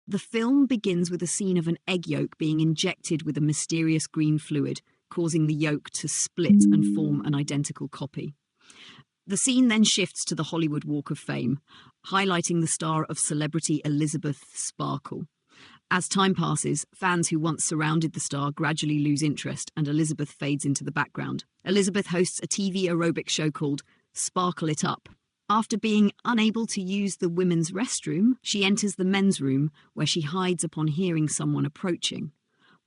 The film begins with a scene of an egg yolk being injected with a mysterious green fluid, causing the yolk to split and form an identical copy. The scene then shifts to the Hollywood Walk of Fame, highlighting the star of celebrity Elisabeth Sparkle. As time passes, fans who once surrounded the star gradually lose interest and Elisabeth fades into the background. Elisabeth hosts a TV aerobics show called Sparkle It Up. After being unable to use the women's restroom, she enters the men's room where she hides upon hearing someone approaching.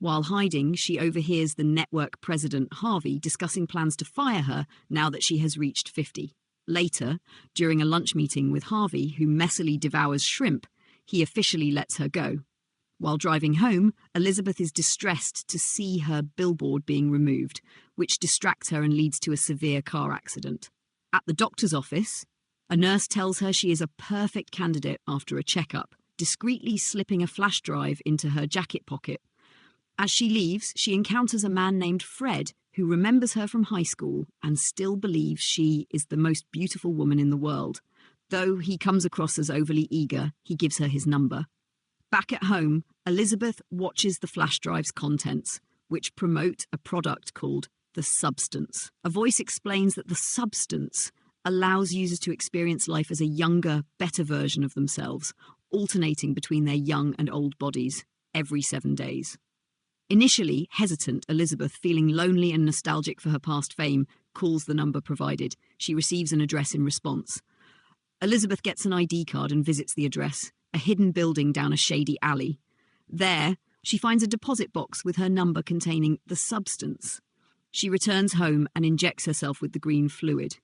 While hiding, she overhears the network president, Harvey, discussing plans to fire her now that she has reached 50. Later, during a lunch meeting with Harvey, who messily devours shrimp, he officially lets her go. While driving home, Elisabeth is distressed to see her billboard being removed, which distracts her and leads to a severe car accident. At the doctor's office, a nurse tells her she is a perfect candidate after a checkup, discreetly slipping a flash drive into her jacket pocket. As she leaves, she encounters a man named Fred, who remembers her from high school and still believes she is the most beautiful woman in the world. Though he comes across as overly eager, he gives her his number. Back at home, Elisabeth watches the flash drive's contents, which promote a product called the substance. A voice explains that the substance allows users to experience life as a younger, better version of themselves, alternating between their young and old bodies every 7 days. Initially hesitant, Elisabeth, feeling lonely and nostalgic for her past fame, calls the number provided. She receives an address in response. Elisabeth gets an ID card and visits the address, a hidden building down a shady alley. There, she finds a deposit box with her number containing the substance. She returns home and injects herself with the green fluid.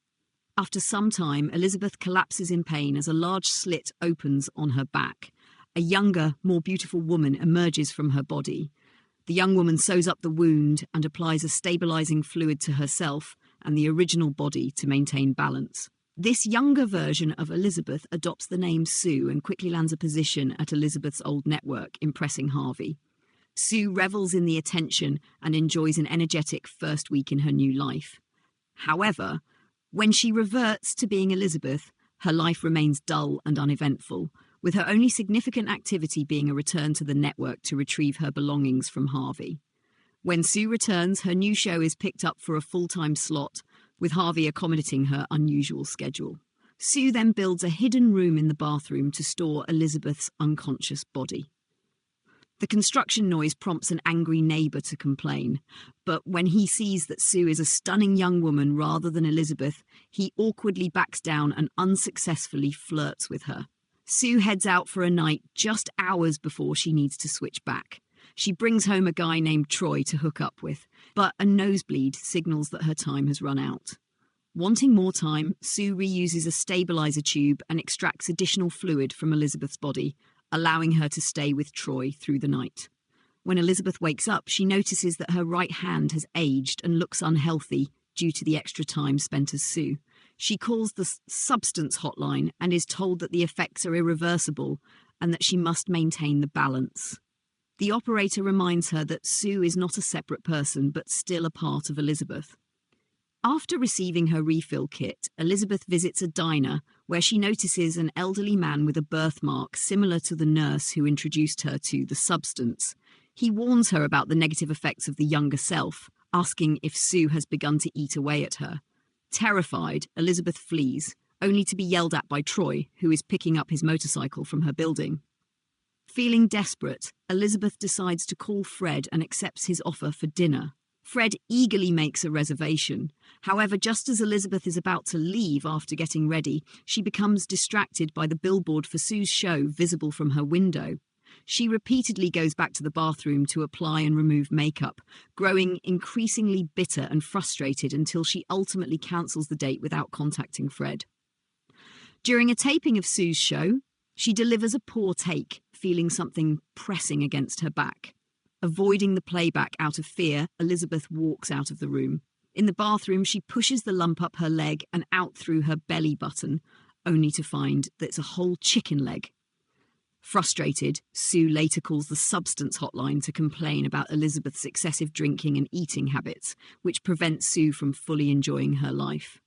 After some time, Elisabeth collapses in pain as a large slit opens on her back. A younger, more beautiful woman emerges from her body. The young woman sews up the wound and applies a stabilizing fluid to herself and the original body to maintain balance. This younger version of Elisabeth adopts the name Sue and quickly lands a position at Elisabeth's old network, impressing Harvey. Sue revels in the attention and enjoys an energetic first week in her new life. However, when she reverts to being Elisabeth, her life remains dull and uneventful, with her only significant activity being a return to the network to retrieve her belongings from Harvey. When Sue returns, her new show is picked up for a full-time slot, with Harvey accommodating her unusual schedule. Sue then builds a hidden room in the bathroom to store Elisabeth's unconscious body. The construction noise prompts an angry neighbour to complain, but when he sees that Sue is a stunning young woman rather than Elisabeth, he awkwardly backs down and unsuccessfully flirts with her. Sue heads out for a night just hours before she needs to switch back. She brings home a guy named Troy to hook up with, but a nosebleed signals that her time has run out. Wanting more time, Sue reuses a stabilizer tube and extracts additional fluid from Elisabeth's body, allowing her to stay with Troy through the night. When Elisabeth wakes up, she notices that her right hand has aged and looks unhealthy due to the extra time spent as Sue. She calls the substance hotline and is told that the effects are irreversible and that she must maintain the balance. The operator reminds her that Sue is not a separate person but still a part of Elisabeth. After receiving her refill kit, Elisabeth visits a diner where she notices an elderly man with a birthmark similar to the nurse who introduced her to the substance. He warns her about the negative effects of the younger self, asking if Sue has begun to eat away at her. Terrified, Elisabeth flees, only to be yelled at by Troy, who is picking up his motorcycle from her building. Feeling desperate, Elisabeth decides to call Fred and accepts his offer for dinner. Fred eagerly makes a reservation. However, just as Elisabeth is about to leave after getting ready, she becomes distracted by the billboard for Sue's show visible from her window. She repeatedly goes back to the bathroom to apply and remove makeup, growing increasingly bitter and frustrated until she ultimately cancels the date without contacting Fred. During a taping of Sue's show, she delivers a poor take, feeling something pressing against her back. Avoiding the playback out of fear, Elisabeth walks out of the room. In the bathroom, she pushes the lump up her leg and out through her belly button, only to find that it's a whole chicken leg. Frustrated, Sue later calls the substance hotline to complain about Elisabeth's excessive drinking and eating habits, which prevent Sue from fully enjoying her life.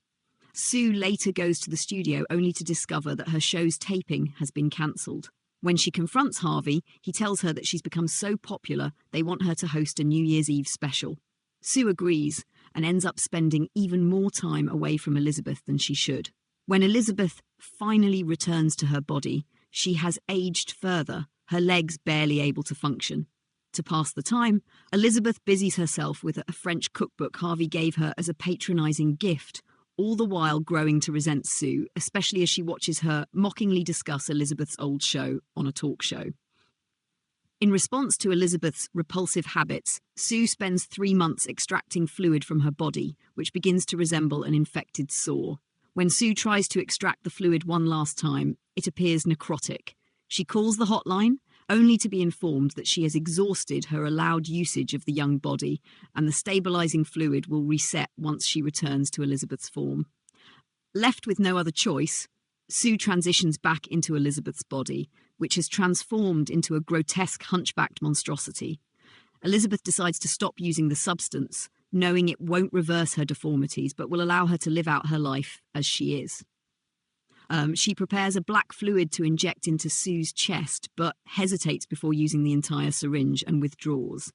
Sue later goes to the studio only to discover that her show's taping has been cancelled. When she confronts Harvey, he tells her that she's become so popular they want her to host a New Year's Eve special. Sue agrees and ends up spending even more time away from Elisabeth than she should. When Elisabeth finally returns to her body, she has aged further, her legs barely able to function. To pass the time, Elisabeth busies herself with a French cookbook Harvey gave her as a patronising gift, all the while growing to resent Sue, especially as she watches her mockingly discuss Elisabeth's old show on a talk show. In response to Elisabeth's repulsive habits, Sue spends 3 months extracting fluid from her body, which begins to resemble an infected sore. When Sue tries to extract the fluid one last time, it appears necrotic. She calls the hotline, only to be informed that she has exhausted her allowed usage of the young body, and the stabilising fluid will reset once she returns to Elisabeth's form. Left with no other choice, Sue transitions back into Elisabeth's body, which has transformed into a grotesque hunchbacked monstrosity. Elisabeth decides to stop using the substance, knowing it won't reverse her deformities but will allow her to live out her life as she is. She prepares a black fluid to inject into Sue's chest, but hesitates before using the entire syringe and withdraws.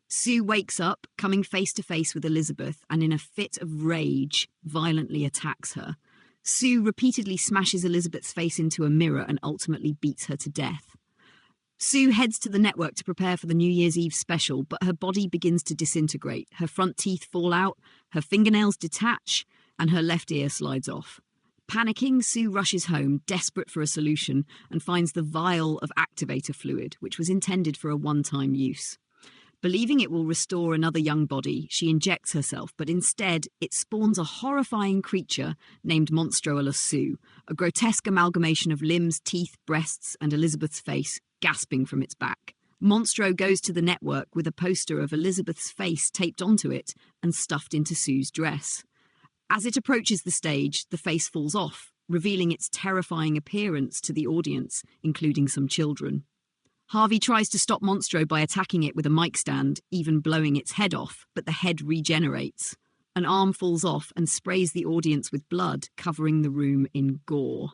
Sue wakes up, coming face to face with Elisabeth, and in a fit of rage, violently attacks her. Sue repeatedly smashes Elisabeth's face into a mirror and ultimately beats her to death. Sue heads to the network to prepare for the New Year's Eve special, but her body begins to disintegrate. Her front teeth fall out, her fingernails detach, and her left ear slides off. Panicking, Sue rushes home, desperate for a solution, and finds the vial of activator fluid, which was intended for a one-time use. Believing it will restore another young body, she injects herself, but instead it spawns a horrifying creature named Monstrolus Sue, a grotesque amalgamation of limbs, teeth, breasts, and Elisabeth's face, gasping from its back. Monstro goes to the network with a poster of Elisabeth's face taped onto it and stuffed into Sue's dress. As it approaches the stage, the face falls off, revealing its terrifying appearance to the audience, including some children. Harvey tries to stop Monstro by attacking it with a mic stand, even blowing its head off, but the head regenerates. An arm falls off and sprays the audience with blood, covering the room in gore.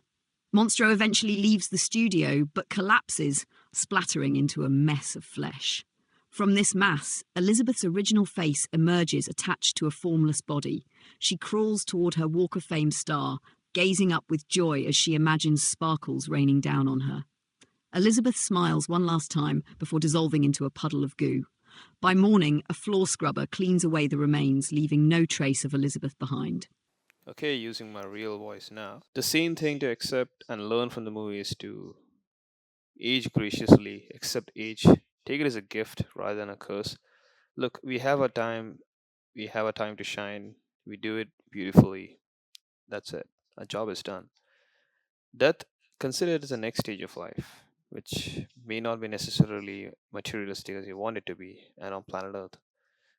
Monstro eventually leaves the studio, but collapses, splattering into a mess of flesh. From this mass, Elisabeth's original face emerges attached to a formless body. She crawls toward her Walk of Fame star, gazing up with joy as she imagines sparkles raining down on her. Elisabeth smiles one last time before dissolving into a puddle of goo. By morning, a floor scrubber cleans away the remains, leaving no trace of Elisabeth behind. Okay, using my real voice now. The same thing to accept and learn from the movie is to age graciously, accept age, take it as a gift rather than a curse. Look, we have a time to shine, we do it beautifully. That's it. Our job is done. Death, consider it as the next stage of life, which may not be necessarily materialistic as you want it to be and on planet Earth.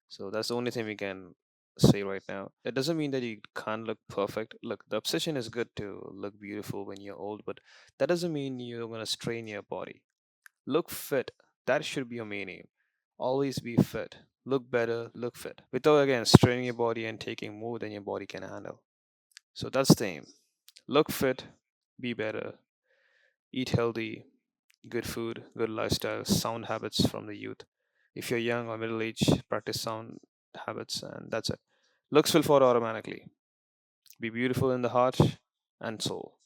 So that's the only thing we can say right now. It doesn't mean that you can't look perfect. Look, the obsession is good to look beautiful when you're old, but that doesn't mean you're going to strain your body. Look fit. That should be your main aim. Always be fit. Look better, look fit. Without again straining your body and taking more than your body can handle. So that's the aim. Look fit, be better, eat healthy, good food, good lifestyle, sound habits from the youth. If you're young or middle aged, practice sound habits, and that's it. Looks will follow automatically. Be beautiful in the heart and soul.